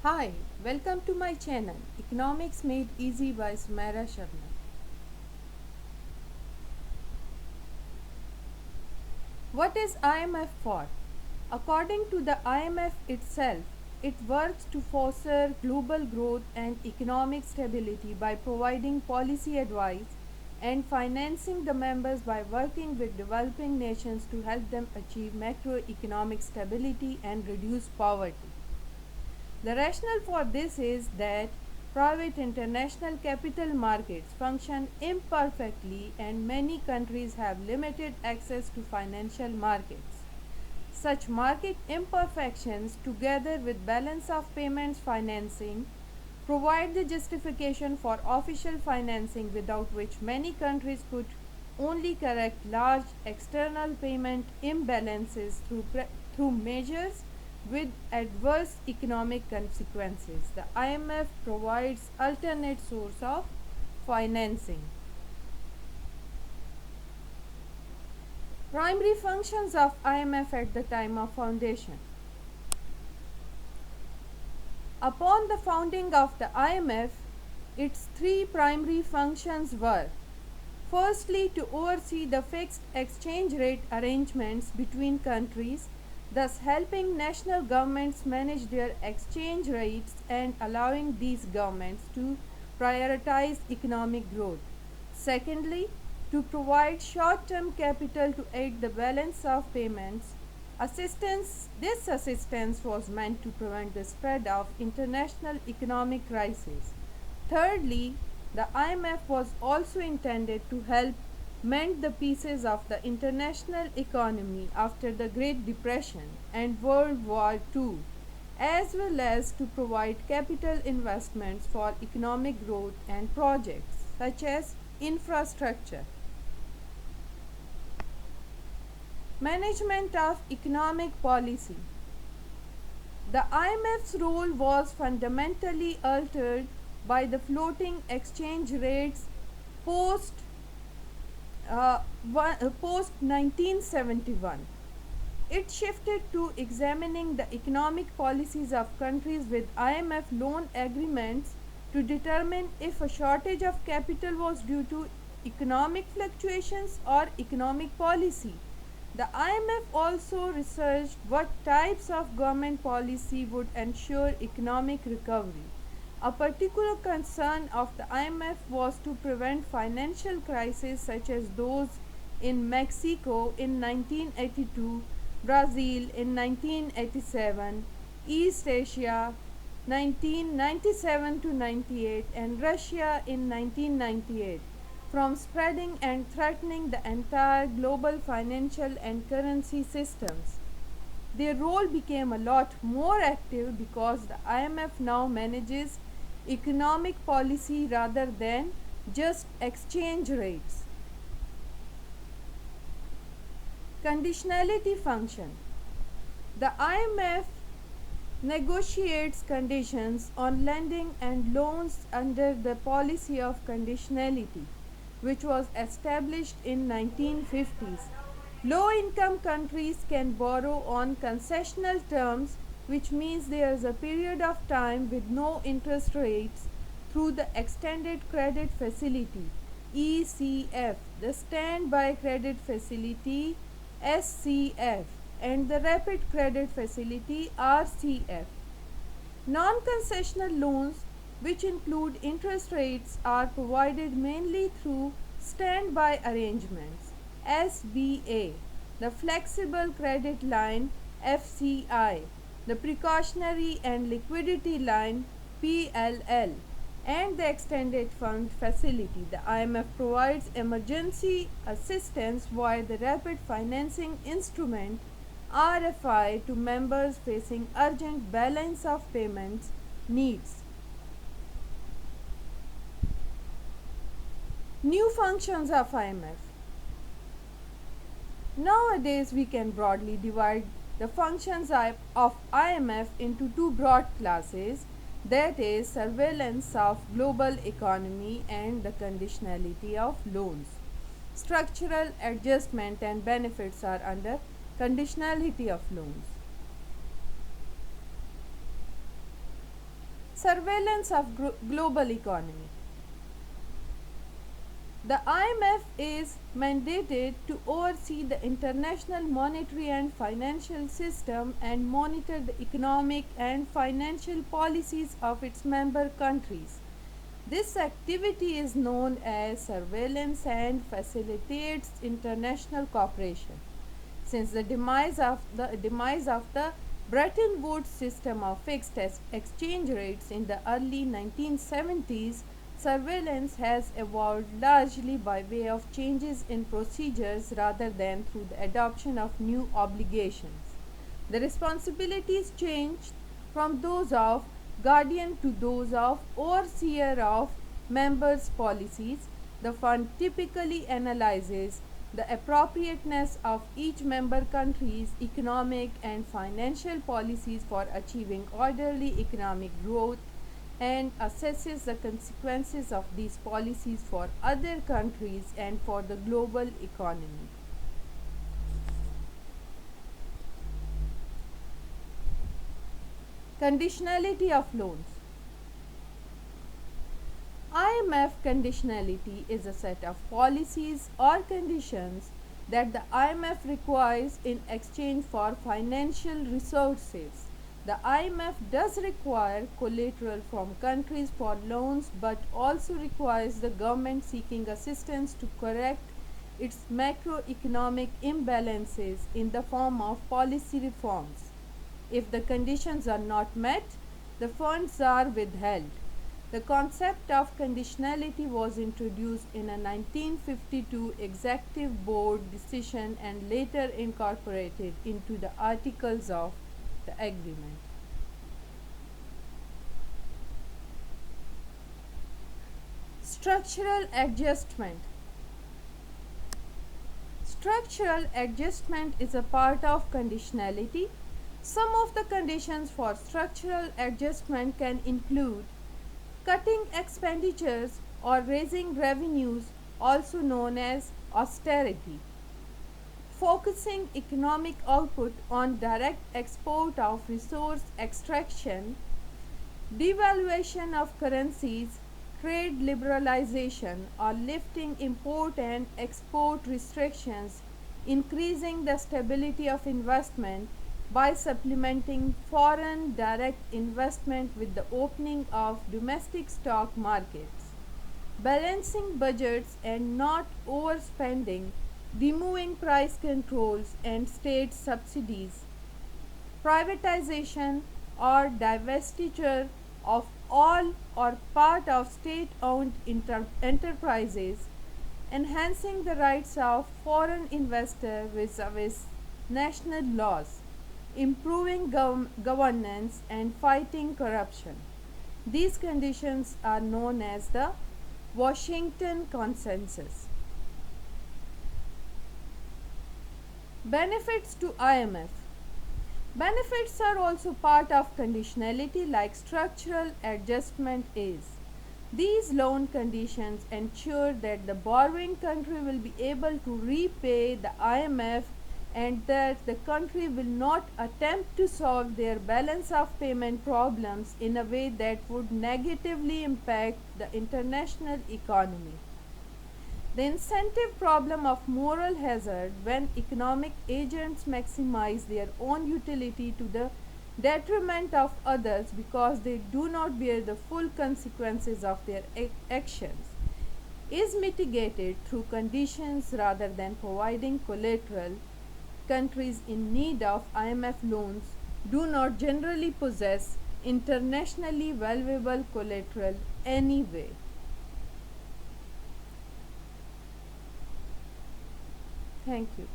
Hi, welcome to my channel Economics Made Easy by Sumaira Sharma. What is IMF for? According to the IMF itself, it works to foster global growth and economic stability by providing policy advice and financing the members by working with developing nations to help them achieve macroeconomic stability and reduce poverty. The rationale for this is that private international capital markets function imperfectly and many countries have limited access to financial markets. Such market imperfections, together with balance of payments financing, provide the justification for official financing without which many countries could only correct large external payment imbalances through measures with adverse economic consequences. The IMF provides alternate source of financing. Primary functions of IMF at the time of foundation. Upon the founding of the IMF, its three primary functions were: firstly, to oversee the fixed exchange rate arrangements between countries, thus helping national governments manage their exchange rates and allowing these governments to prioritize economic growth. Secondly, to provide short-term capital to aid the balance of payments. This assistance was meant to prevent the spread of international economic crisis. Thirdly, the IMF was also intended to help mend the pieces of the international economy after the Great Depression and World War II, as well as to provide capital investments for economic growth and projects such as infrastructure. Management of economic policy. The IMF's role was fundamentally altered by the floating exchange rates post post 1971. It shifted to examining the economic policies of countries with IMF loan agreements to determine if a shortage of capital was due to economic fluctuations or economic policy. The IMF also researched what types of government policy would ensure economic recovery. A particular concern of the IMF was to prevent financial crises such as those in Mexico in 1982, Brazil in 1987, East Asia 1997 to 98, and Russia in 1998 from spreading and threatening the entire global financial and currency systems. Their role became a lot more active because the IMF now manages economic policy rather than just exchange rates. Conditionality function. The IMF negotiates conditions on lending and loans under the policy of conditionality, which was established in 1950s. Low-income countries can borrow on concessional terms, which means there is a period of time with no interest rates through the Extended Credit Facility (ECF), the Standby Credit Facility (SCF), and the Rapid Credit Facility (RCF). Non-concessional loans, which include interest rates, are provided mainly through standby arrangements (SBA), the Flexible Credit Line (FCI), the Precautionary and Liquidity Line (PLL), and the Extended Fund Facility. The IMF provides emergency assistance via the Rapid Financing Instrument RFI to members facing urgent balance of payments needs. New functions of IMF. Nowadays, we can broadly divide the functions of IMF into two broad classes, that is, surveillance of global economy and the conditionality of loans. Structural adjustment and benefits are under conditionality of loans. Surveillance of global economy. The IMF is mandated to oversee the international monetary and financial system and monitor the economic and financial policies of its member countries. This activity is known as surveillance and facilitates international cooperation. Since the demise of the Bretton Woods system of fixed exchange rates in the early 1970s, surveillance has evolved largely by way of changes in procedures rather than through the adoption of new obligations. The responsibilities changed from those of guardian to those of overseer of members' policies. The fund typically analyzes the appropriateness of each member country's economic and financial policies for achieving orderly economic growth and assesses the consequences of these policies for other countries and for the global economy. Conditionality of loans. IMF conditionality is a set of policies or conditions that the IMF requires in exchange for financial resources. The IMF does require collateral from countries for loans but also requires the government seeking assistance to correct its macroeconomic imbalances in the form of policy reforms. If the conditions are not met, the funds are withheld. The concept of conditionality was introduced in a 1952 Executive Board decision and later incorporated into the Articles of the Agreement. Structural adjustment. Structural adjustment is a part of conditionality. Some of the conditions for structural adjustment can include cutting expenditures or raising revenues, also known as austerity, focusing economic output on direct export of resource extraction, devaluation of currencies, trade liberalization or lifting import and export restrictions, increasing the stability of investment by supplementing foreign direct investment with the opening of domestic stock markets, balancing budgets and not overspending, removing price controls and state subsidies, privatization or divestiture of all or part of state-owned enterprises, enhancing the rights of foreign investors vis-a-vis national laws, improving governance and fighting corruption. These conditions are known as the Washington Consensus. Benefits to IMF. Benefits are also part of conditionality like structural adjustment is. These loan conditions ensure that the borrowing country will be able to repay the IMF and that the country will not attempt to solve their balance of payment problems in a way that would negatively impact the international economy. The incentive problem of moral hazard when economic agents maximize their own utility to the detriment of others because they do not bear the full consequences of their actions is mitigated through conditions rather than providing collateral. Countries in need of IMF loans do not generally possess internationally valuable collateral anyway. Thank you.